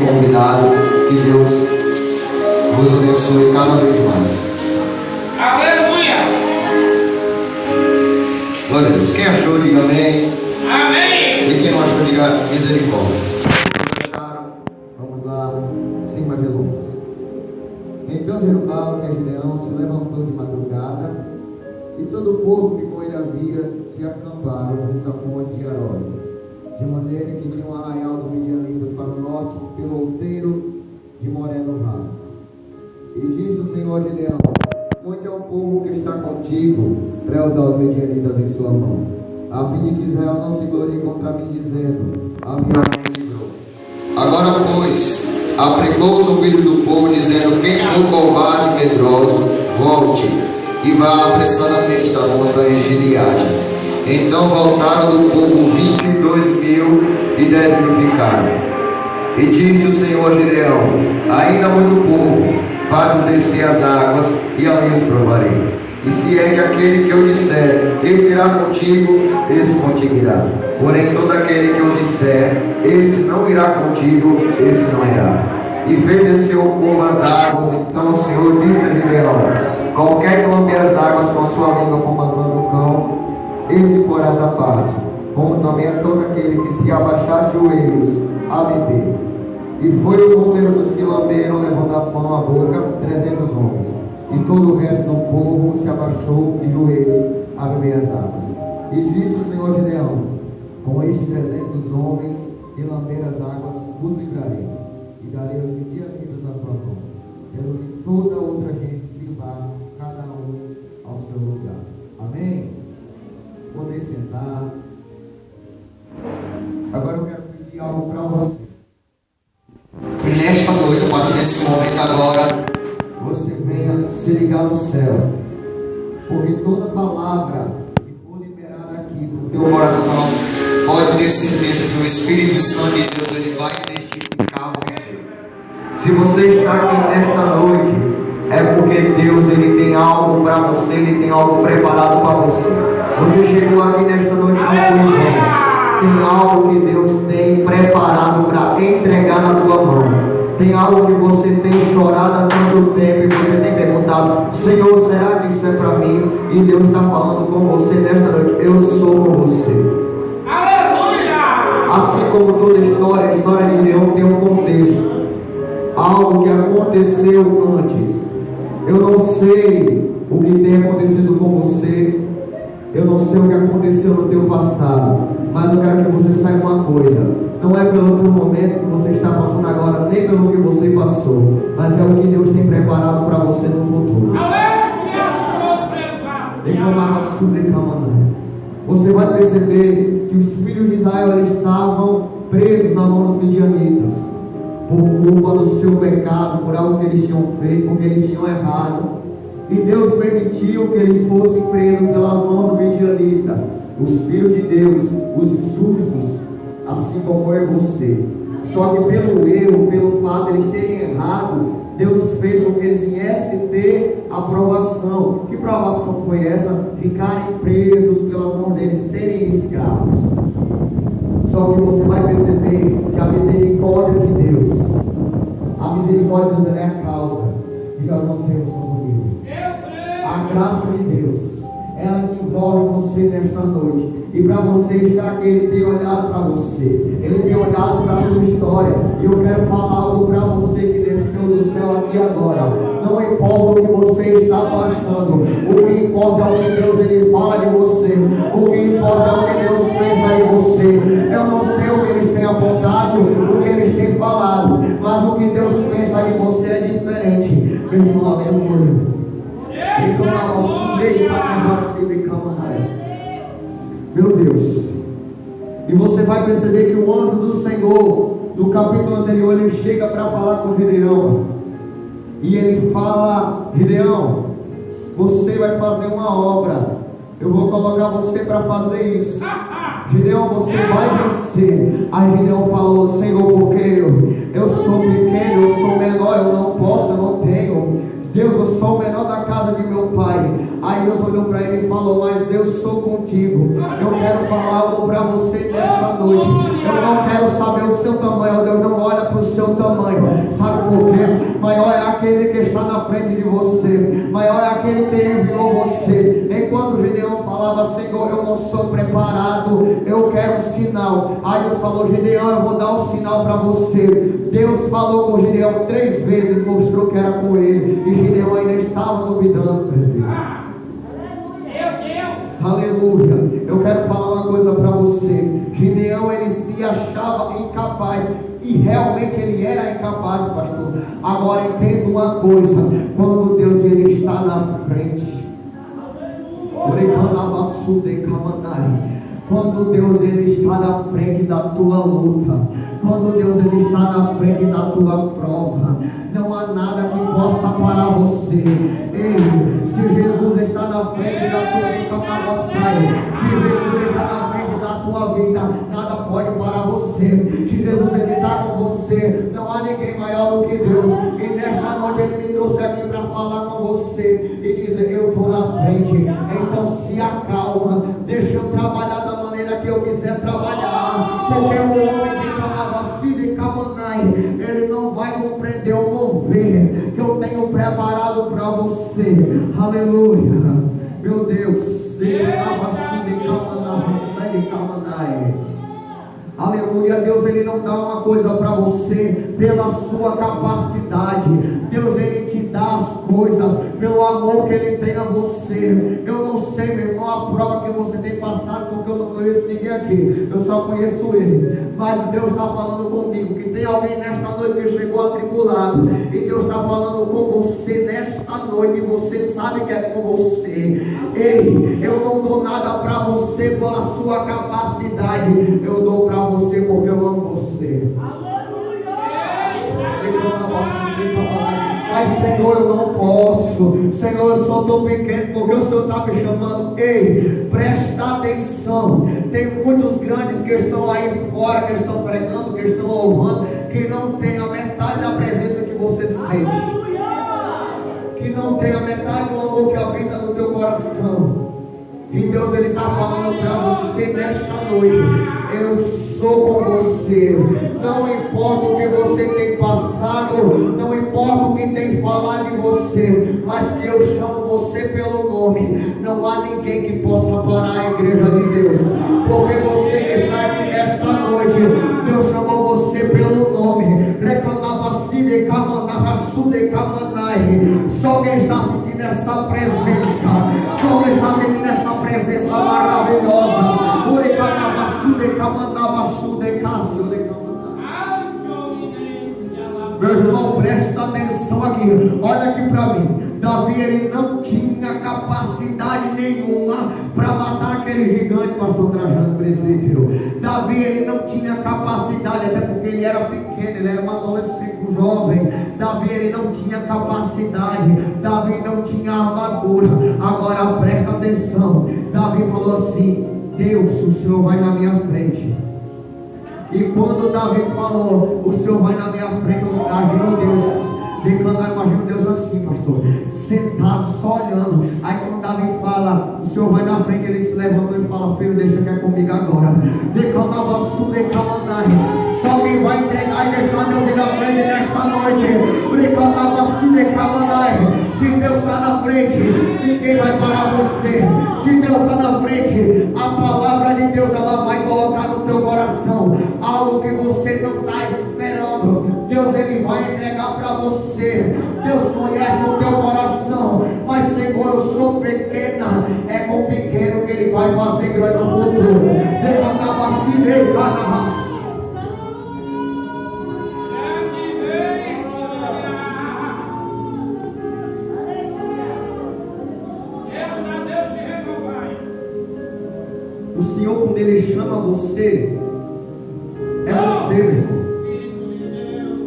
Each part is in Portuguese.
convidado. Que Deus vos abençoe cada vez mais. Aleluia! Glória a Deus. Quem achou, diga amém. Amém! E quem não achou, diga misericórdia. Vamos lá, 5 Babilônias. Então Jerubbaal, que é Gideão, se levantou de madrugada, e todo o povo que com ele havia se acamparam junto à fonte de Herói, de maneira que tinha um arraial dos midianitas para o norte, pelo outeiro de Moré no vale. E disse o Senhor a Gideão: muito é o povo que está contigo, para eu dar os midianitas em sua mão, a fim de que Israel não se glorie contra mim, dizendo: a minha mão me livrou. Agora, pois, apregou os ouvidos do povo, dizendo: quem for covarde e medroso, volte e vá apressadamente das montanhas de Gileade. Então voltaram do povo 22.000 e 10.000 ficaram. E disse o Senhor a Gideão: ainda há muito povo, faz-os descer as águas, e ali os provarei. E se é que aquele que eu disser, esse irá contigo, esse contigo irá. Porém, todo aquele que eu disser, esse não irá contigo, esse não irá. E fez descer o povo as águas. Então o Senhor disse a Gideão: qualquer que lambe as águas com a sua língua como as lambe o cão, esse porás à parte, como também a todo aquele que se abaixar de joelhos a beber. E foi o número dos que lamberam, levando a mão à boca, 300 homens. E todo o resto do povo se abaixou de joelhos a beber as águas. E disse o Senhor Gideão: com estes 300 homens que lamberam as águas, vos livrarei, e darei os midianitas na tua mão, pelo que toda outra gente se vá, cada um ao seu lugar. Amém? Poder sentar. Agora eu quero pedir algo para você. Que nesta noite, a partir desse momento agora, você venha se ligar no céu. Porque toda palavra que for liberada aqui do teu coração, pode ter certeza que o Espírito Santo de Deus ele vai identificar você. Se você está aqui nesta noite, é porque Deus ele tem algo para você, ele tem algo preparado para você. Você chegou aqui nesta noite não foi em vão. Tem algo que Deus tem preparado para entregar na tua mão. Tem algo que você tem chorado há tanto tempo e você tem perguntado: Senhor, será que isso é para mim? E Deus está falando com você nesta noite: eu sou com você. Aleluia! Assim como toda história, a história de Deus tem um contexto. Algo que aconteceu antes. Eu não sei o que tem acontecido com você. Eu não sei o que aconteceu no teu passado. Mas eu quero que você saiba uma coisa: não é pelo teu momento que você está passando agora, nem pelo que você passou, mas é o que Deus tem preparado para você no futuro. Você vai perceber que os filhos de Israel estavam presos na mão dos midianitas, por culpa do seu pecado, por algo que eles tinham feito, porque eles tinham errado. E Deus permitiu que eles fossem presos pelas mãos do midianita. Os filhos de Deus, os justos, assim como eu e você. Só que pelo erro, pelo fato de eles terem errado, Deus fez com que eles viessem ter a provação. Que provação foi essa? Ficarem presos pelas mãos deles, serem escravos. Só que você vai perceber que a misericórdia de Deus, a misericórdia de Deus é a causa de nós não sermos consumidos. A graça de Deus, ela que envolve você nesta noite. E para você estar aqui, Ele tem olhado para você. Ele tem olhado para a tua história. E eu quero falar algo para você que desceu do céu aqui agora. Não importa o que você está passando. O que importa é o que Deus ele fala de você. O que importa é o que Deus pensa em você. Eu não sei o que eles têm apontado, o que eles têm falado. Mas o que Deus pensa em você é diferente. Meu irmão, aleluia. Meu Deus. E você vai perceber que o anjo do Senhor, no capítulo anterior, ele chega para falar com Gideão. E ele fala: Gideão, você vai fazer uma obra. Eu vou colocar você para fazer isso. Gideão, você vai vencer. Aí Gideão falou: Senhor, porque eu sou pequeno, eu sou menor, eu não posso, eu não tenho. Deus, eu sou o menor da casa de meu pai. Aí Deus olhou para ele e falou: mas eu sou contigo. Eu quero falar algo para você nesta noite. Eu não quero saber o seu tamanho. Deus não olha para o seu tamanho. de você, maior é aquele que enviou você. Enquanto Gideão falava, Senhor, eu não sou preparado, eu quero um sinal. Aí Deus falou, Gideão, eu vou dar um sinal para você. Deus falou com Gideão 3 vezes, mostrou que era com ele, e Gideão ainda estava duvidando, presbítero. Aleluia. Eu quero falar uma coisa para você. Gideão, ele se achava incapaz, e realmente ele era incapaz, pastor. Agora entenda uma coisa: quando Deus ele está na frente, quando Deus ele está na frente da tua luta, quando Deus ele está na frente da tua prova, não há nada que possa parar você. Ei, se Jesus está na frente da tua vida, se Jesus está na frente da tua vida, nada pode parar você. Se Jesus ele está com você, não há ninguém maior do que Deus. E nesta noite ele me trouxe aqui para falar com você e dizer: eu estou na frente, então se acalma, deixa eu trabalhar da maneira que eu quiser trabalhar, porque o homem de Canavacida e Camanai, ele não vai compreender o mover que eu tenho preparado para você. Aleluia, meu Deus. Aleluia. Deus ele não dá uma coisa para você pela sua capacidade. Deus ele te dá as coisas pelo amor que ele tem a você. Eu não sei, meu irmão, a prova que você tem passado, porque eu não conheço ninguém aqui, eu só conheço ele. Mas Deus está falando comigo que tem alguém nesta noite que chegou atribulado, e Deus está falando com você nesta noite, e você sabe que é com você. Ei, eu não dou nada para você pela sua capacidade, eu dou para você porque eu amo você. Mas Senhor, eu não posso. Senhor, eu sou tão pequeno, porque o Senhor está me chamando. Ei, presta atenção. Tem muitos grandes que estão aí fora, que estão pregando, que estão louvando, que não tem a metade da presença que você sente, que não tem a metade do amor que habita no teu coração. E Deus ele está falando para você nesta noite: eu sou com você. Não importa o que você tem passado, não importa o que tem falado de você, mas se eu chamo você pelo nome, não há ninguém que possa parar a igreja de Deus. Porque você que está aqui nesta noite, Deus chamou você pelo nome. Só alguém está sentindo essa presença, só alguém está sentindo essa presença maravilhosa. Meu irmão, presta atenção aqui, olha aqui para mim. Davi ele não tinha capacidade nenhuma para matar aquele gigante, pastor Trajano, presbítero. Davi ele não tinha capacidade, até porque ele era pequeno, ele era um adolescente, um jovem. Davi ele não tinha capacidade, Davi não tinha armadura. Agora presta atenção, Davi falou assim: Deus, o Senhor vai na minha frente. E quando Davi falou, o Senhor vai na minha frente, eu imagino Deus. Imagino Deus assim, pastor, sentado, só olhando. Aí quando Davi fala, o Senhor vai na frente, ele se levantou e fala: filho, deixa que é comigo agora. Só quem vai entregar e deixar Deus ir na frente nesta noite. Se Deus está na frente, ninguém vai parar você. Se Deus está na frente, a palavra de Deus ela vai colocar no teu coração algo que você não está esperando. Deus ele vai entregar para você. Deus conhece o teu coração, mas Senhor, eu sou pequena. É com pequeno que ele vai fazer grande no futuro. O Senhor, quando ele chama você, é você mesmo.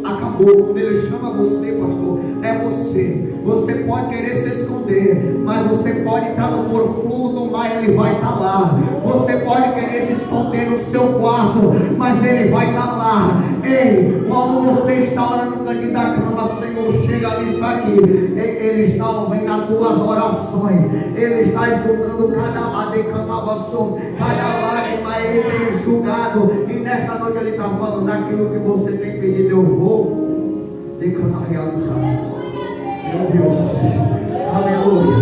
Acabou. Quando ele chama você, pastor, é você. Você pode querer se esconder, mas você pode entrar no profundo do mar, ele vai estar lá. Você pode querer se esconder no seu quarto, mas ele vai estar lá. Ei, quando você está orando no canto da cama, Senhor, chega nisso aqui. Ele está ouvindo as tuas orações, ele está escutando cada lágrima, ele tem julgado. E nesta noite ele está falando: daquilo que você tem pedido, eu vou realizar. Meu Deus, aleluia.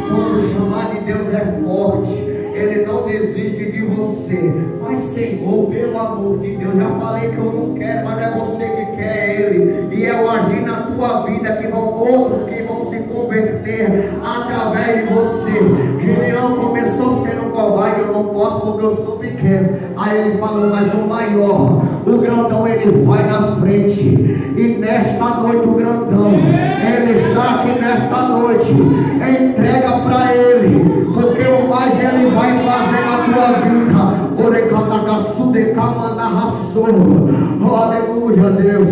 Quando o chamar de Deus é forte, Ele não desiste de você. Mas Senhor, pelo amor de Deus, já falei que eu não quero, mas é você que quer Ele. E é o agir na tua vida que vão outros que vão se converter através de você. Gideão começou sendo covarde, eu não posso porque eu sou pequeno. Aí ele falou, mas o maior, o grandão, ele vai na frente. E nesta noite o grandão, ele está aqui nesta noite. Entrega para ele, porque o mais ele vai fazer na tua vida. Aleluia, Deus.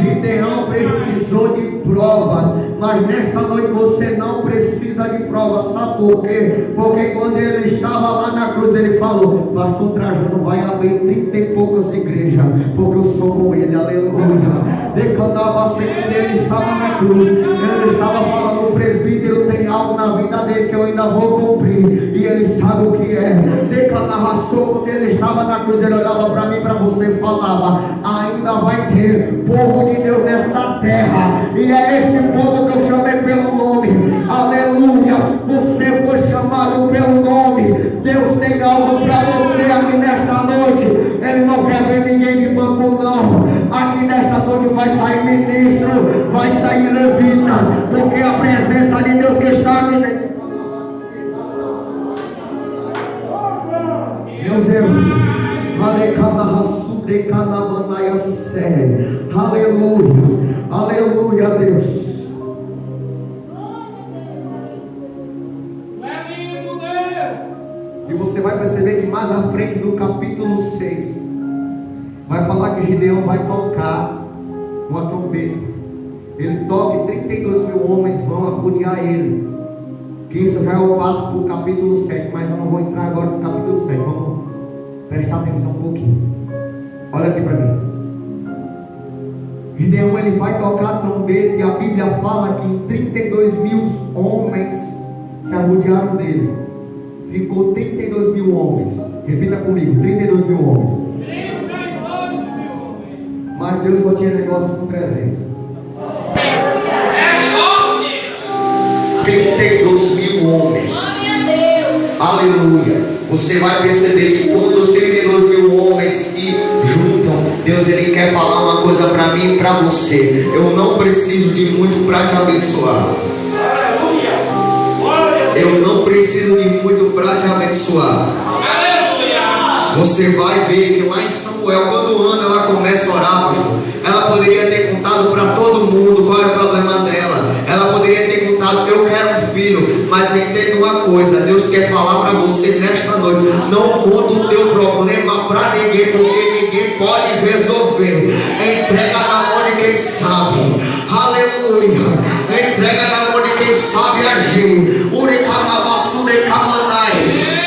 Gideão precisou de provas, mas nesta noite você não precisa de provas. Sabe por quê? Porque quando ele estava lá na cruz, ele falou, pastor Trajano vai abrir 30 e poucas igrejas, porque eu sou com ele, aleluia. Decantava-se quando ele estava na cruz, ele estava falando, o presbítero tem algo na vida dele que eu ainda vou cumprir, e ele sabe o que é. Decantava-se quando ele estava na cruz, ele olhava para mim, para você e falava, ainda vai ter povo de Deus nessa terra, e é este povo que eu chamei pelo nome, aleluia. Você foi chamado pelo nome. Deus tem algo para você aqui nesta noite. Ele não quer ver ninguém de banco, não. Aqui nesta noite vai sair ministro, vai sair levita, porque a presença de Deus que está aqui dentro. Meu Deus, aleluia, aleluia, Deus. E você vai perceber que mais à frente do capítulo 6 vai falar que Gideão vai tocar uma trombeta. Ele toca e 32 mil homens vão rodear ele. Que isso já é o passo do capítulo 7, mas eu não vou entrar agora no capítulo 7. Vamos prestar atenção um pouquinho. Olha aqui para mim. Gideão, ele vai tocar a trombeta, e a Bíblia fala que 32 mil homens se arrodearam dele. Ficou 32 mil homens. Repita comigo, 32 mil homens. 32 mil homens. Mas Deus só tinha negócio com 300. 32 mil homens. Aleluia. Você vai perceber que quando os 32 mil homens se juntam, Deus ele quer falar uma coisa para mim e para você. Eu não preciso de muito para te abençoar. Eu não preciso de muito para te abençoar. Você vai ver que lá em Samuel, quando Ana ela começa a orar, pastor, ela poderia ter contado para todo mundo qual é o problema dela. Ela poderia ter contado, eu quero um filho. Mas entenda uma coisa, Deus quer falar para você nesta noite. Não conta o teu problema para ninguém, porque ninguém pode resolver. Entrega na mão de quem sabe. Aleluia. Entrega na mão de quem sabe agir.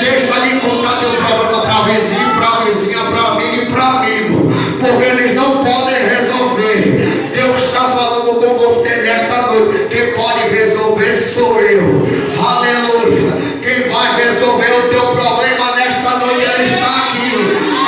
Deixa de contar teu problema para vizinho, para vizinha, para amigo e para amigo, porque eles não podem resolver. Deus está falando com você nesta noite. Quem pode resolver sou eu. Aleluia. Quem vai resolver o teu problema nesta noite, Ele está aqui.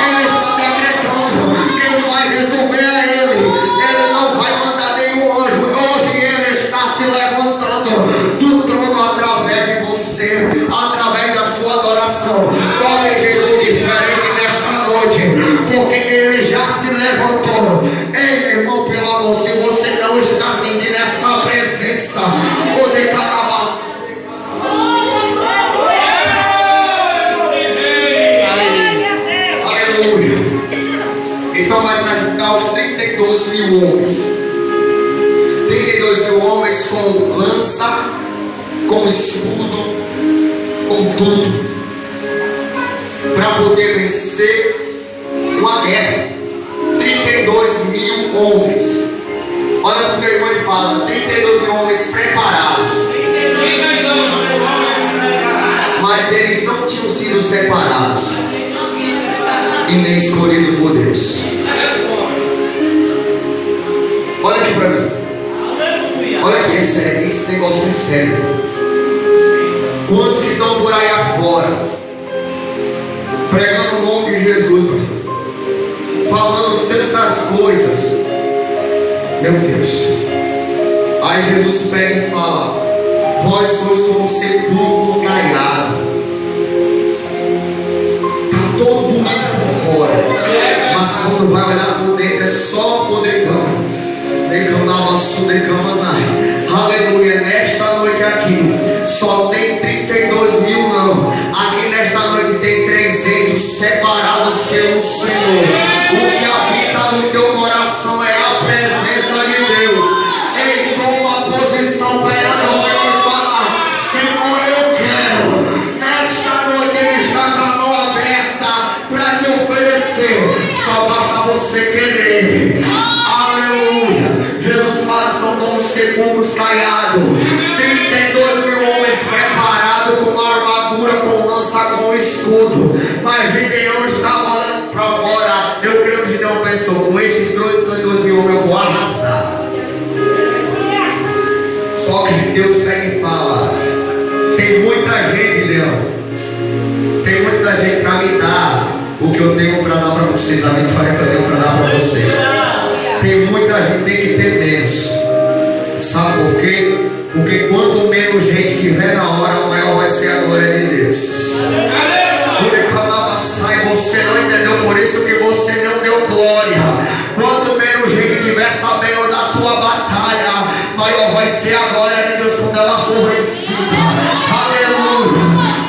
Ele está decretando. Quem vai resolver é Ele. Ele não vai mandar nenhum anjo. Hoje Ele está se levantando do trono através de você, através da sua adoração. Tome Jesus diferente nesta noite, porque Ele já se levantou. Ei, meu irmão, pelo amor, se você não está sentindo essa presença, o de cada aleluia. Então vai se ajuntar os 32 mil homens. 32 mil homens com lança, com escudo, com tudo, para poder vencer uma guerra. 32 mil homens. Olha para o teu irmão e fala: 32 mil homens preparados. Mas eles não tinham sido separados e nem escolhidos por Deus. Olha aqui para mim. Olha aqui, é sério, esse negócio é sério. Quantos que estão por aí afora pregando o nome de Jesus, pastor, falando tantas coisas, Meu Deus. Aí Jesus pega e fala: vós sois como sepulcro caiado. Está todo bonito por fora, mas quando vai olhar por dentro é só podridão. Aleluia. Nesta noite aqui só tem 32 mil não. Aqui nesta noite tem 300 separados pelo Senhor. O que habita no teu coração é a presença de Deus. Em uma posição perante o Senhor e falar: Senhor, eu quero. Nesta noite Ele está com a mão aberta para te oferecer. Só basta você querer. Aleluia. Jesus fala: são como sepulcros caiados. 32 mil homens preparados com armadura, com lança, com escudo. Mas Gideão estava olhando para fora. Eu creio que Gideão pensou: com esses 32 mil homens eu vou arrasar. Só que Deus pega e fala: tem muita gente, Deus. Tem muita gente para me dar o que eu tenho para dar para vocês, a vitória que eu tenho para dar para vocês. Tem muita gente, tem que ter menos. Sabe por quê? Porque quanto menos gente tiver na hora, maior vai ser a glória de Deus. Você não entendeu, por isso que você não deu glória. Quanto menos gente tiver sabendo da tua batalha, maior vai ser a glória de Deus quando ela for vencida. Aleluia.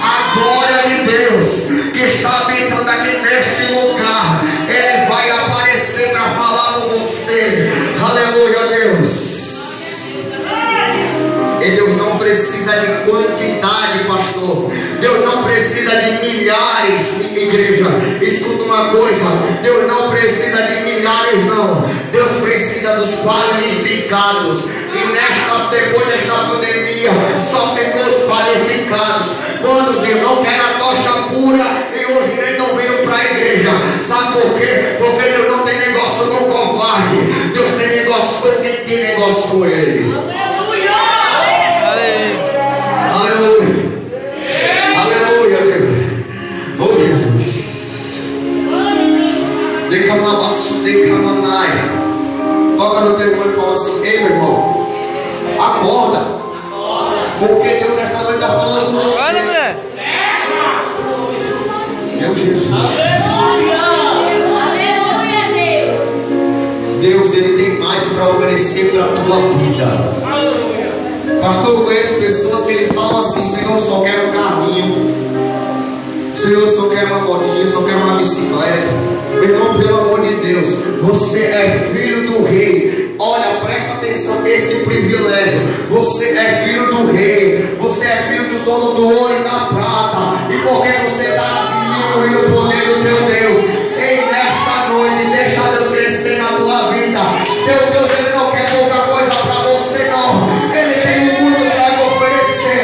A glória de Deus que está habitando aqui neste lugar, Ele vai aparecer para falar com você. Aleluia, Deus. E Deus não precisa de quantidade, pastor. Deus não precisa de milhares, igreja. Escuta uma coisa: Deus não precisa de milhares, não. Deus precisa dos qualificados. E depois desta pandemia, só ficou os qualificados. Quando os irmãos querem a tocha pura e hoje nem não viram para a igreja. Sabe por quê? Porque Deus não tem negócio com o covarde. Deus tem negócio com quem tem negócio com Ele. Aleluia. Aleluia, Deus. Oh, Jesus. Toca no teu irmão e fala assim: ei, meu irmão, acorda. Porque Deus nesta noite está falando com você. Olha, mulher. Meu Jesus. Aleluia, Deus. Deus, Ele tem mais para oferecer para a tua vida. Pastor, eu conheço pessoas que eles falam assim: Senhor, eu só quero um carrinho. Senhor, eu só quero uma motinha, eu só quero uma bicicleta. Meu irmão, pelo amor de Deus, você é filho do rei. Olha, presta atenção nesse privilégio. Você é filho do rei. Você é filho do dono do ouro e da prata. E porque você está diminuindo o poder do teu Deus, ei, nesta noite, deixa Deus crescer na tua vida. Teu Deus, Ele não quer pouca coisa para você, não. Ele tem muito para te oferecer.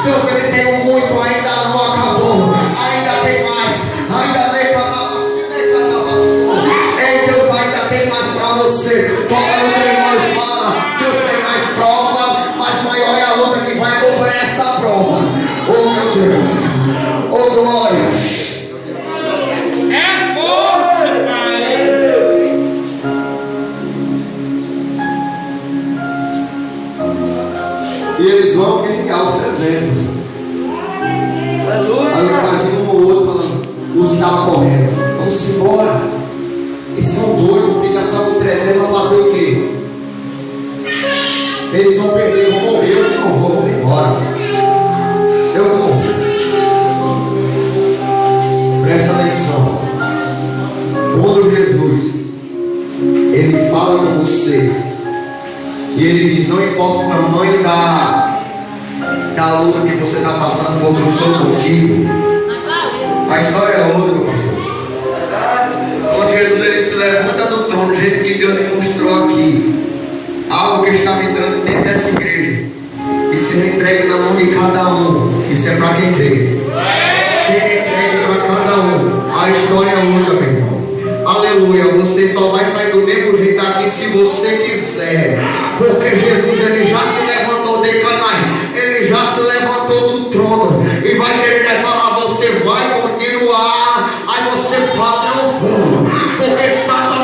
Deus, Ele tem muito, ainda não acabou. Ainda tem mais. Ei, Deus ainda tem mais para você. Toca no teu irmão e fala: Deus tem mais prova, mas maior é a luta que vai acompanhar essa prova. Oh, meu Deus. Oh, glória. É forte, Pai. E eles vão guerrear os 300. Aí eu imagino um ou outro falando: os que estavam correndo, vamos embora. Eles são doidos, fica só com 300, vão fazer o quê? Eles vão perder, vão morrer. Eu que não vou, vou embora. Eu que não vou. Presta atenção. Quando Jesus Ele fala com você e Ele diz: não importa o tamanho da luta que você está passando contra o seu motivo, a história é outra, meu pastor. Quando Jesus Ele se levanta do trono, do jeito que Deus me mostrou aqui, algo que está entrando dentro dessa igreja e ser entregue na mão de cada um. Isso é para quem crê. Ser entregue para cada um. A história é outra, meu irmão. Aleluia. Você só vai sair do mesmo jeito aqui se você quiser. Porque Jesus Ele já se levantou de Canaã. Ele já se levantou do trono e vai querer falar: você vai continuar. Aí você fala: não vou, porque Satanás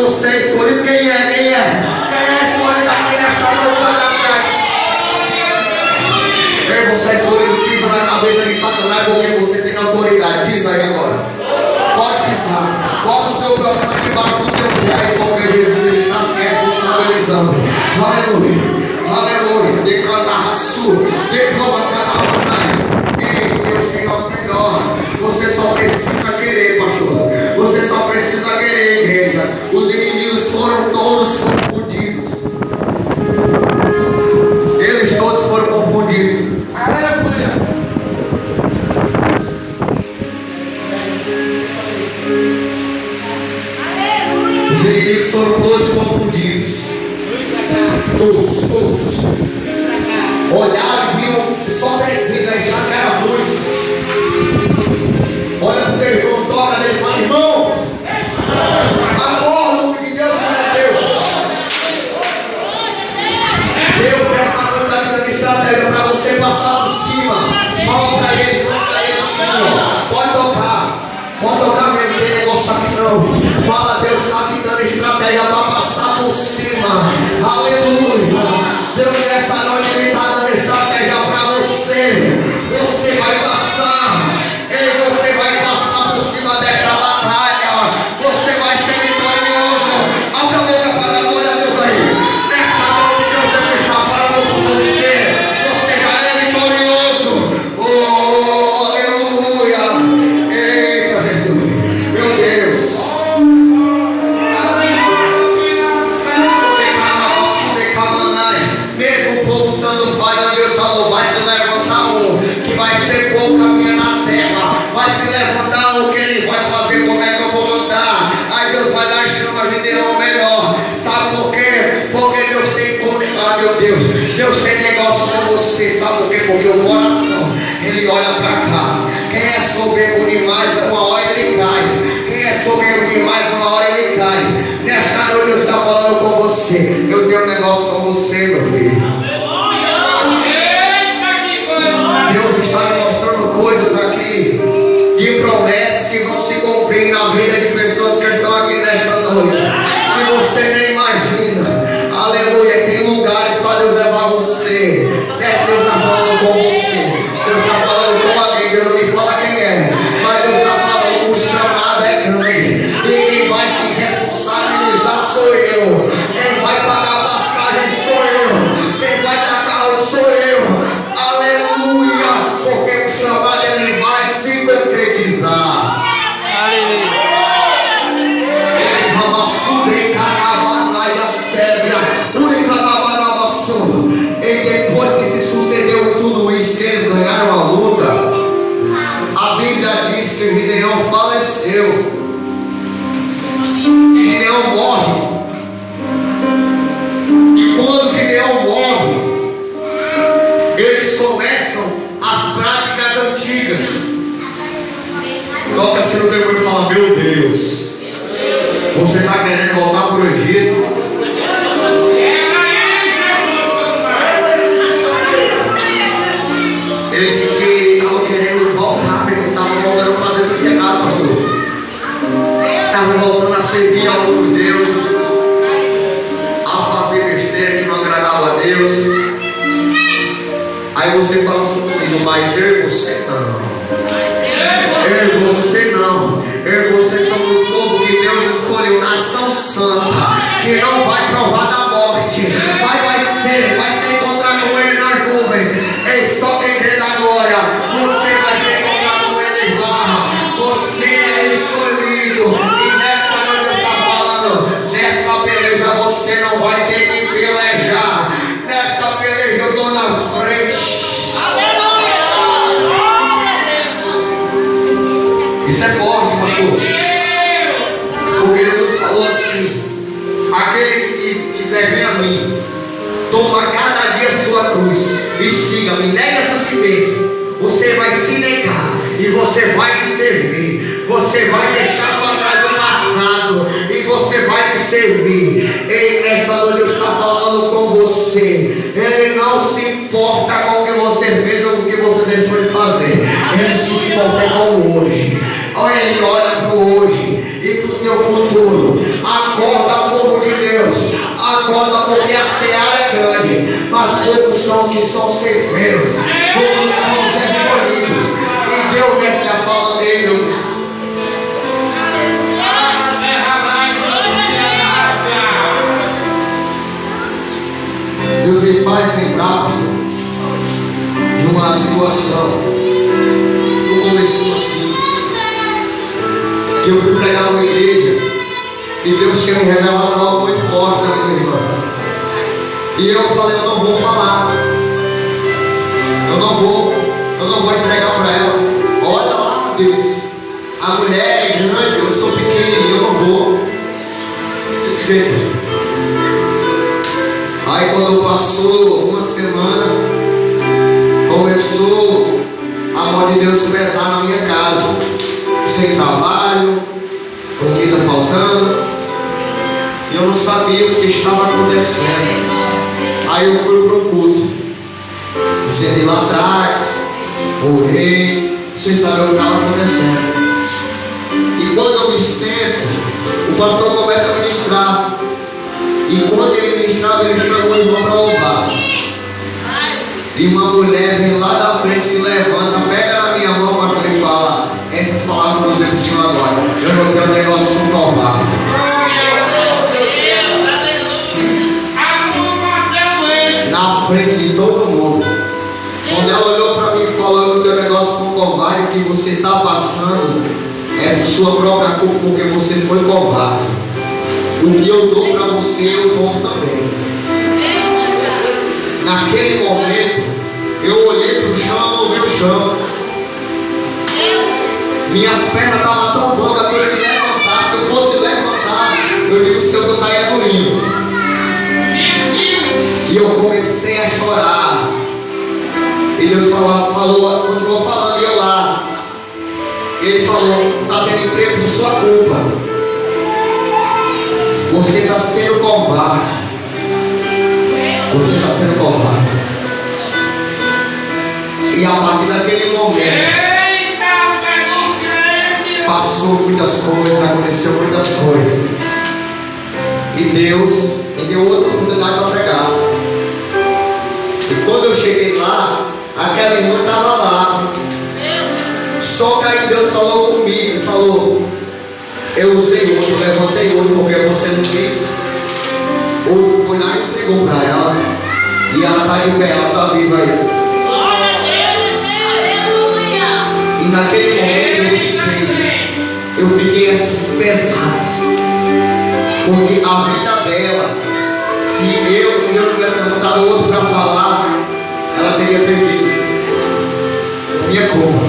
você é escolhido. Quem é? Quem é? Quem é escolhido aqui nesta noite? Você é escolhido, pisa na cabeça de Satanás porque você tem autoridade. Pisa aí agora. Pode pisar. Bota o teu problema debaixo do teu pé, porque Jesus ele está se responsabilizando. Aleluia. Aleluia. Declarar a sua. Declarar cada Ei, Deus tem algo melhor. Você só precisa querer, pastor. Você só precisa querer, igreja. Os inimigos foram todos confundidos. Eles todos foram confundidos. Aleluia. Os inimigos foram todos confundidos. Todos. Olharam e viram só 10 vezes, acharam que era muitos. Olha para o teu irmão, toca nele e fala: irmão, amor, o nome de Deus não é Deus. Deus nesta noite está te dando estratégia para você passar por cima. Fala para ele sim. Pode tocar mesmo, não tem negócio aqui não. Fala, Deus está te dando estratégia para passar por cima. Aleluia. Deus nesta noite ele está dando estratégia para você. Você vai passar. Você vai passar por cima desta batalha. Você vai ser vitorioso. Abra a boca para dar glória a Deus aí. Nesta noite Deus está falando com você. Você já é vitorioso. Oh, aleluia. Eita Jesus. Meu Deus. Mesmo o povo dando falha, Deus falou: vai se levantar um que vai ser pouco caminho na terra. Vai se levantar um que ele vai fazer como é que eu vou mandar. Aí Deus vai dar chama de Deus melhor. Sabe por quê? Porque Deus tem condenado, meu Deus. Deus tem negócio com você. Sabe por quê? Porque o coração, ele olha para cá. Quem é soberbo demais, uma hora ele cai. Quem é soberbo demais, uma hora ele cai. Nesta noite Deus está falando com você. Eu tenho um negócio com você, meu filho. Deus está me mostrando coisas aqui e promessas que vão se cumprir na vida de pessoas que estão aqui nesta noite, que você nem imagina. Aleluia. Tem lugares para Deus levar você. Deus está falando com você. Deus está falando com alguém. Deus não me fala quem é, mas Deus está falando. O chamado é grande e quem vai se responsabilizar sou eu. Quem vai pagar passagem sou eu. Quem vai dar carro sou eu. Aleluia. Porque o chamado ele vai se concretizar. Aleluia. Ele vai subir carnaval séria. E depois que se sucedeu tudo isso, eles ganharam a luta. A Bíblia diz que Gideão faleceu. E Gideão morre. E quando Gideão morre, eles começam as práticas antigas. Toca assim no teu e fala: meu Deus, você está querendo voltar para o Egito? Eles estavam querendo voltar, estavam voltando a fazer tudo errado, pastor. Estavam voltando a servir a outros deuses, a fazer besteira que não agradava a Deus. Aí você fala assim comigo: mas eu e você não. Eu e você não. Eu e você somos o povo que Deus escolheu, nação santa, que não vai provar da morte, mas vai se encontrar com Ele nas nuvens. É só quem crê da glória. Você vai se encontrar com Ele lá. Você é escolhido. E nesta noite Deus está falando: nesta peleja você não vai ter que pelejar. Nesta peleja eu estou na frente. Isso é forte, pastor. Porque Deus falou assim: aquele que quiser vir a mim, toma cada dia a sua cruz e siga-me. Nega essa si mesmo. Você vai se negar e você vai me servir. Você vai deixar para trás o passado e você vai me servir. Ele nesta noite Deus está falando com você. Ele não se importa com o que você fez ou com o que você deixou de fazer. Ele se importa com o hoje. Ele olha para o hoje e para o teu futuro. Acorda incomoda porque a seara é grande, mas poucos são os que são certeiros, poucos são os escolhidos. E Deus deve estar falando dele. Deus me faz lembrar, pastor, de uma situação no começo assim, que eu fui pregar numa igreja e Deus tinha me revelado algo muito forte na minha irmã. E eu falei, eu não vou falar, eu não vou entregar para ela. Olha lá, Deus, a mulher é grande, eu sou pequenininho, eu não vou. Desse jeito. Aí quando passou uma semana, começou a mão de Deus pesar na minha casa, sem trabalho, comida faltando, e eu não sabia o que estava acontecendo. Aí eu fui para o culto, me sentei lá atrás, orei, sem saber o que estava acontecendo. E quando eu me sento, o pastor começa a ministrar. E quando ele ministrava, ele chamou o irmão para louvar. E uma mulher vem lá da frente, se levanta, pega na minha mão, pastor, e fala: essas palavras eu vou dizer para o senhor agora. Eu não quero negócio com covarde. Na frente de todo mundo. Quando ela olhou para mim e falou: eu não quero negócio com covarde, o que você está passando é por sua própria culpa, porque você foi covarde. O que eu dou para você, eu dou também. Naquele momento, eu olhei para o chão, eu não vi o chão. Minhas pernas estavam tão bambas que eu se levantar, se eu fosse levantar, eu digo, o Senhor não está é doído. E eu comecei a chorar. E Deus falou, continuou falando, e eu lá. Ele falou: está tendo emprego por sua culpa. Você está sendo covarde. Você está sendo covarde. E a partir daquele momento, passou muitas coisas, aconteceu muitas coisas. E Deus me deu outra oportunidade para pregar. E quando eu cheguei lá, aquela irmã estava lá. Só que aí Deus falou comigo e falou: eu usei outro, levantei outro porque você não quis. Outro foi lá e entregou para ela. E ela está de pé, ela está viva aí. Glória a Deus, aleluia. E naquele momento eu fiquei assim pesado. Porque a vida dela, se eu tivesse levantado outro para falar, ela teria perdido. Minha culpa.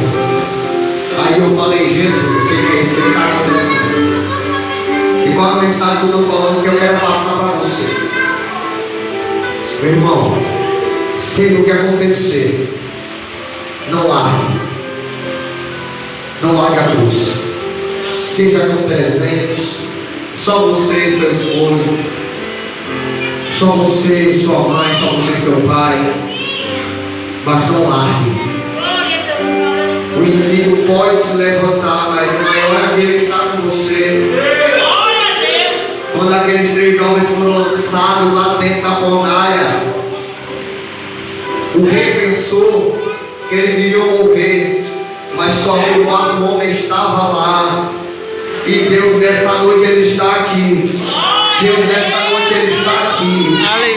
Aí eu falei: Jesus, sei que é isso que está acontecendo. E qual a mensagem que eu estou falando que eu quero passar para você? Meu irmão, seja o que acontecer, não largue. Não largue a cruz. Seja com 300, só você e seu esposo, só você e sua mãe, só você e seu pai. Mas não largue. O inimigo pode se levantar, mas o maior é aquele que está com você. Quando aqueles 3 jovens foram lançados lá dentro da fornalha, o rei pensou que eles iriam morrer, mas só que o 4 homem estava lá. E Deus nessa noite Ele está aqui. Deus nessa noite Ele está aqui.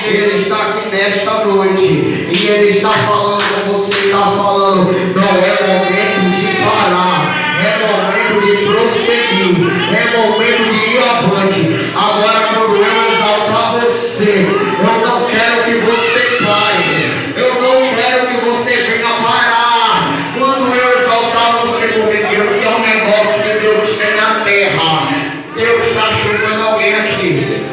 Ele está aqui nesta noite. E Ele está falando como você está falando. Não é momento de parar. É momento de prosseguir. É momento de ir avante. Agora quando eu exaltar você, eu não quero que você pare. Eu não quero que você venha parar. Quando eu exaltar você, porque Deus tem um negócio que Deus tem na terra. Deus está chamando alguém aqui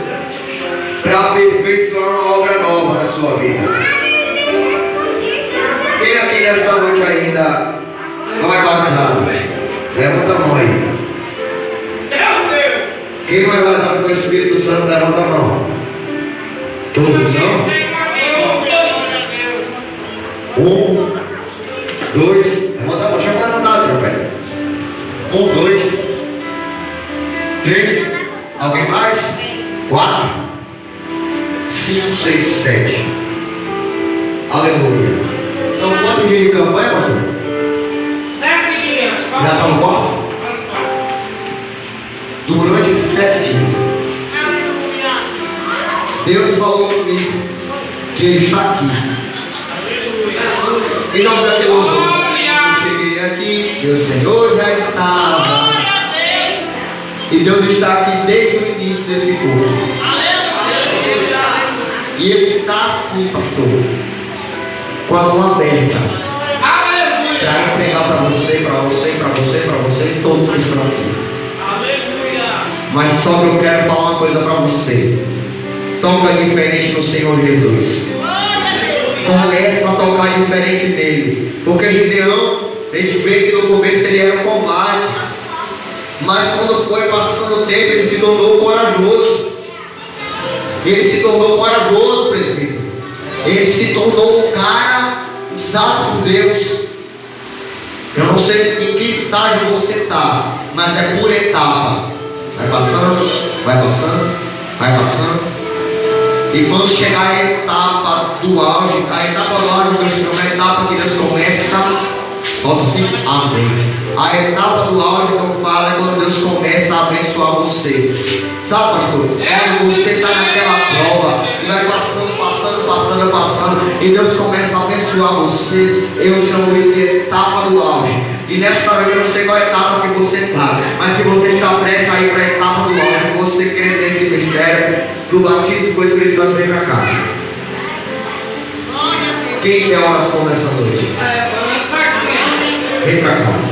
para aperfeiçoar uma obra nova na sua vida. Quem aqui nesta noite ainda não é batizado? Levanta a mão aí. Quem não é batizado com o Espírito Santo, levanta a mão. Todos são? 1, 2, levanta a mão, deixa eu levantar, profeta. 1, 2, 3, alguém mais? 4, 5, 6, 7. Aleluia. São quantos dias de campanha, pastor? 7 dias. Já está no quarto? Durante esses 7 dias, Aleluia. Deus falou comigo que Ele está aqui. em nome daquele louvor, eu cheguei aqui, meu Senhor já estava. Glória a Deus. E Deus está aqui desde o início desse curso. Aleluia. E Ele está assim, pastor, com a mão aberta, Aleluia. para entregar para você, para você, para você, para você e todos que estão aqui. Aleluia. Mas só que eu quero falar uma coisa para você. Toca diferente no Senhor Jesus. Glória a Deus. Começa a tocar diferente nele. Porque Gideão, a gente vê que no começo ele era covarde. Mas quando foi passando o tempo, ele se tornou corajoso. Ele se tornou corajoso, presbítero. Ele se tornou um cara usado por Deus. Eu não sei em que estágio você está, mas é por etapa. Vai passando, vai passando, vai passando. E quando chegar a etapa do auge, a etapa do auge Deus chama a etapa que Deus começa. Volta assim, amém. A etapa do auge que eu falo é quando Deus começa a abençoar você. Sabe, pastor? Quando você está naquela prova e vai passando, passando, passando, passando, e Deus começa a abençoar você. Eu chamo isso de etapa do auge. E nesta vez eu não sei qual etapa que você está, mas se você está prestes a ir para a etapa do auge, você quer nesse mistério do batismo com o Espírito Santo, vem para cá. Quem quer oração nessa noite? Vem para cá.